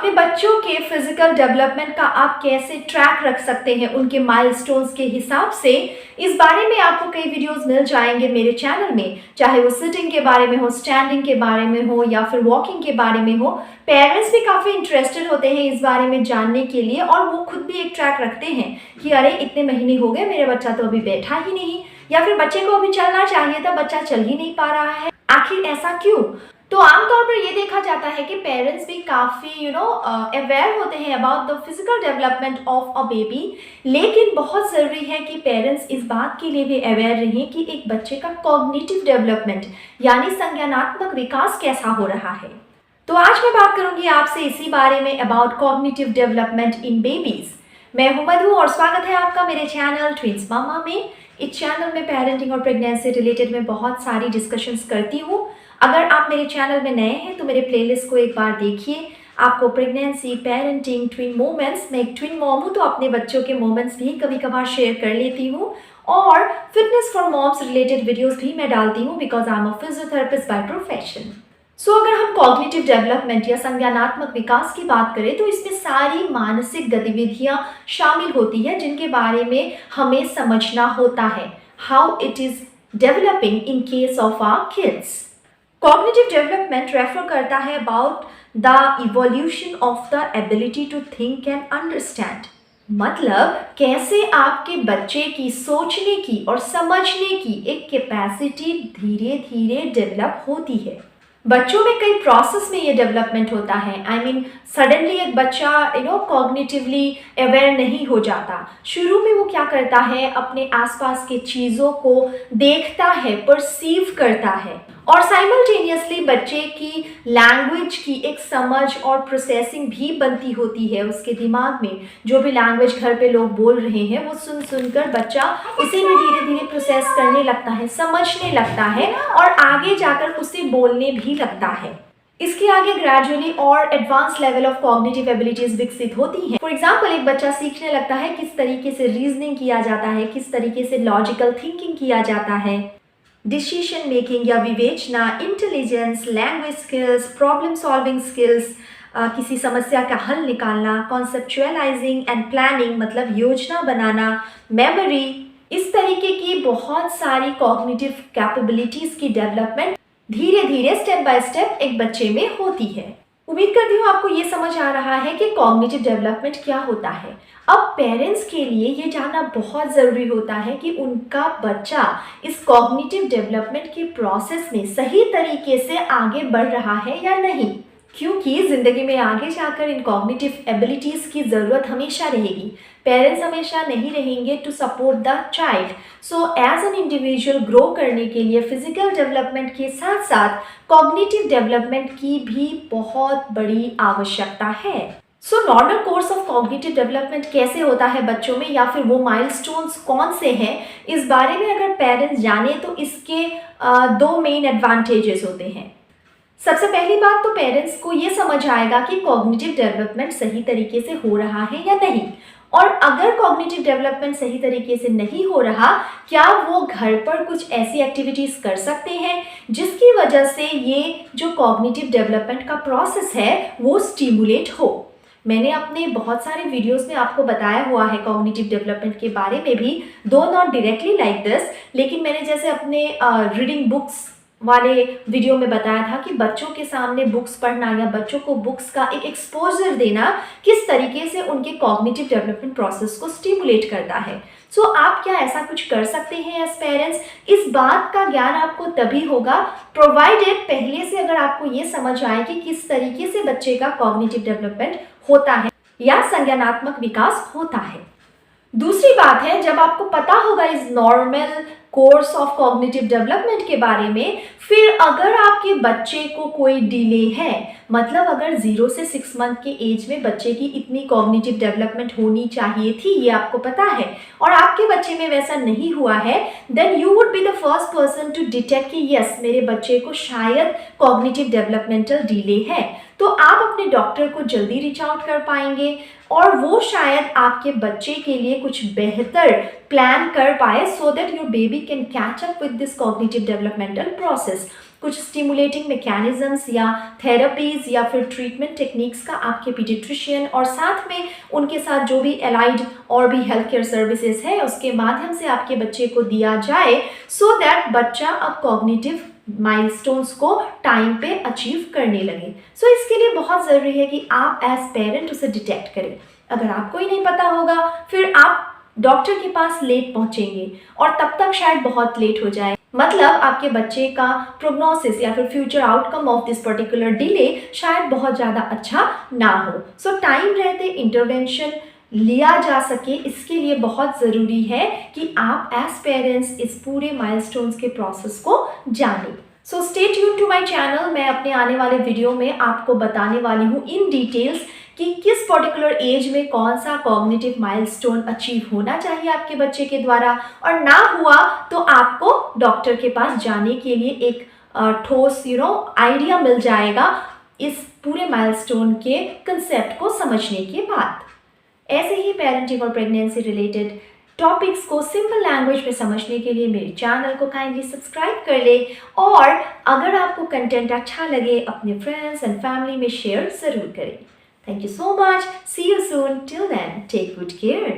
अपने बच्चों के फिजिकल डेवलपमेंट का आप कैसे ट्रैक रख सकते हैं उनके माइलस्टोन्स के हिसाब से, इस बारे में आपको कई वीडियोस मिल जाएंगे मेरे चैनल में। चाहे वो सिटिंग के बारे में हो, स्टैंडिंग के बारे में हो या फिर वॉकिंग के बारे में हो। पेरेंट्स भी काफ़ी इंटरेस्टेड होते हैं इस बारे में जानने के लिए और वो खुद भी एक ट्रैक रखते हैं कि अरे इतने महीने हो गए, मेरा बच्चा तो अभी बैठा ही नहीं, या फिर बच्चे को अभी चलना चाहिए था, बच्चा चल ही नहीं पा रहा है, आखिर ऐसा क्यों। तो आमतौर पर ये देखा जाता है कि पेरेंट्स भी काफ़ी अवेयर होते हैं about the physical development of a baby, लेकिन बहुत ज़रूरी है कि पेरेंट्स इस बात के लिए भी अवेयर रहें कि एक बच्चे का कॉग्निटिव डेवलपमेंट यानी संज्ञानात्मक विकास कैसा हो रहा है। तो आज मैं बात करूंगी आपसे इसी बारे में about cognitive development in babies. मैं हूं मधु और स्वागत है आपका मेरे चैनल ट्विंस मामा में। इस चैनल में पेरेंटिंग और प्रेगनेंसी रिलेटेड मैं बहुत सारी डिस्कशंस करती हूँ। अगर आप मेरे चैनल में नए हैं तो मेरे प्लेलिस्ट को एक बार देखिए। आपको प्रेगनेंसी, पेरेंटिंग, ट्विन मोमेंट्स, मैं एक ट्विन मॉम हूँ तो अपने बच्चों के मोमेंट्स भी कभी कभार शेयर कर लेती हूँ, और fitness for moms related videos भी मैं डालती हूँ because I am a physiotherapist by profession. अगर हम कॉग्निटिव डेवलपमेंट या संज्ञानात्मक विकास की बात करें तो इसमें सारी मानसिक गतिविधियां शामिल होती है जिनके बारे में हमें समझना होता है, how it is developing in case of our kids. Cognitive development refer करता है about the evolution of the ability to think and understand, मतलब कैसे आपके बच्चे की सोचने की और समझने की एक कैपेसिटी धीरे धीरे डेवलप होती है। बच्चों में कई प्रोसेस में ये डेवलपमेंट होता है। आई मीन सडनली एक बच्चा कॉग्निटिवली अवेयर नहीं हो जाता। शुरू में वो क्या करता है, अपने आसपास के चीज़ों को देखता है, परसीव करता है, और साइमल्टेनियसली बच्चे की लैंग्वेज की एक समझ और प्रोसेसिंग भी बनती होती है उसके दिमाग में। जो भी लैंग्वेज घर पे लोग बोल रहे हैं वो सुन सुनकर बच्चा उसे भी धीरे धीरे प्रोसेस करने लगता है, समझने लगता है और आगे जाकर उसे बोलने भी लगता है। इसके आगे ग्रेजुअली और advance level of cognitive abilities विकसित होती हैं। फॉर एग्जांपल एक बच्चा सीखने लगता है किस तरीके से रीजनिंग किया जाता है, किस तरीके से लॉजिकल थिंकिंग किया जाता है, डिसीजन मेकिंग या विवेचना, intelligence, language skills, problem solving skills, किसी समस्या का हल निकालना, कॉन्सेप्चुअलाइजिंग एंड प्लानिंग मतलब योजना बनाना, मेमोरी, इस तरीके की बहुत सारी कॉग्निटिव कैपेबिलिटीज की डेवलपमेंट धीरे धीरे स्टेप बाय स्टेप एक बच्चे में होती है। उम्मीद करती हूँ आपको ये समझ आ रहा है कि कॉग्निटिव डेवलपमेंट क्या होता है। अब पेरेंट्स के लिए ये जानना बहुत ज़रूरी होता है कि उनका बच्चा इस कॉग्निटिव डेवलपमेंट के प्रोसेस में सही तरीके से आगे बढ़ रहा है या नहीं, क्योंकि ज़िंदगी में आगे जाकर इन कॉग्निटिव एबिलिटीज़ की ज़रूरत हमेशा रहेगी। पेरेंट्स हमेशा नहीं रहेंगे to support the child. So as an individual grow करने के लिए फिजिकल डेवलपमेंट के साथ साथ कॉग्निटिव डेवलपमेंट की भी बहुत बड़ी आवश्यकता है। Normal course of cognitive development कैसे होता है बच्चों में, या फिर वो माइलस्टोन्स कौन से हैं, इस बारे में अगर पेरेंट्स जाने तो इसके दो मेन एडवांटेजेस होते हैं। सबसे पहली बात तो पेरेंट्स को ये समझ आएगा कि कॉग्निटिव डेवलपमेंट सही तरीके से हो रहा है या नहीं, और अगर कॉग्निटिव डेवलपमेंट सही तरीके से नहीं हो रहा, क्या वो घर पर कुछ ऐसी एक्टिविटीज़ कर सकते हैं जिसकी वजह से ये जो कॉग्निटिव डेवलपमेंट का प्रोसेस है वो स्टिमुलेट हो। मैंने अपने बहुत सारे वीडियोस में आपको बताया हुआ है कॉग्निटिव डेवलपमेंट के बारे में भी, दो नॉट डायरेक्टली लाइक दिस, लेकिन मैंने जैसे अपने रीडिंग बुक्स वाले वीडियो में बताया था कि बच्चों के सामने बुक्स पढ़ना या बच्चों को बुक्स का एक एक्सपोजर देना किस तरीके से उनके कॉग्निटिव डेवलपमेंट प्रोसेस को स्टिमुलेट करता है। आप क्या ऐसा कुछ कर सकते हैं एज पेरेंट्स? इस बात का ज्ञान आपको तभी होगा प्रोवाइडेड पहले से अगर आपको ये समझ आए कि किस तरीके से बच्चे का कॉग्निटिव डेवलपमेंट होता है या संज्ञानात्मक विकास होता है। दूसरी बात है, जब आपको पता होगा इस normal course of cognitive development के बारे में, फिर अगर आपके बच्चे को कोई डिले है, मतलब अगर 0 से 6 मंथ के एज में बच्चे की इतनी कॉग्निटिव डेवलपमेंट होनी चाहिए थी, ये आपको पता है, और आपके बच्चे में वैसा नहीं हुआ है, then you would be the first person to detect कि यस मेरे बच्चे को शायद कॉग्निटिव डेवलपमेंटल डिले है। तो आप अपने डॉक्टर को जल्दी रीच आउट कर पाएंगे और वो शायद आपके बच्चे के लिए कुछ बेहतर प्लान कर पाए so that your baby can catch up with this cognitive developmental process. कुछ स्टिमुलेटिंग मैकेनिज्म्स या थेरेपीज या फिर ट्रीटमेंट टेक्निक्स का आपके पीडियाट्रिशियन और साथ में उनके साथ जो भी एलाइड और भी हेल्थ केयर सर्विसेज है उसके माध्यम से आपके बच्चे को दिया जाए, सो दैट बच्चा अब कॉग्निटिव माइलस्टोन्स को टाइम पे अचीव करने लगे। सो इसके लिए बहुत ज़रूरी है कि आप एज पेरेंट उसे डिटेक्ट करें। अगर आपको ही नहीं पता होगा फिर आप डॉक्टर के पास लेट पहुंचेंगे और तब तक शायद बहुत लेट हो जाए, मतलब आपके बच्चे का प्रोग्नोसिस या फिर future outcome of this particular delay शायद बहुत ज़्यादा अच्छा ना हो। सो टाइम रहते इंटरवेंशन लिया जा सके, इसके लिए बहुत ज़रूरी है कि आप एज पेरेंट्स इस पूरे माइलस्टोन्स के प्रोसेस को जानें। So stay tune to my channel. मैं अपने आने वाले वीडियो में आपको बताने वाली हूँ इन डिटेल्स कि किस पर्टिकुलर एज में कौन सा कॉग्निटिव माइलस्टोन अचीव होना चाहिए आपके बच्चे के द्वारा, और ना हुआ तो आपको डॉक्टर के पास जाने के लिए एक ठोस आइडिया मिल जाएगा इस पूरे माइलस्टोन के कंसेप्ट को समझने के बाद। ऐसे ही पेरेंटिंग और प्रेगनेंसी रिलेटेड टॉपिक्स को सिंपल लैंग्वेज में समझने के लिए मेरे चैनल को काइंडली सब्सक्राइब कर ले, और अगर आपको कंटेंट अच्छा लगे अपने फ्रेंड्स एंड फैमिली में शेयर ज़रूर करें। Thank you so much. See you soon. Till then, take good care.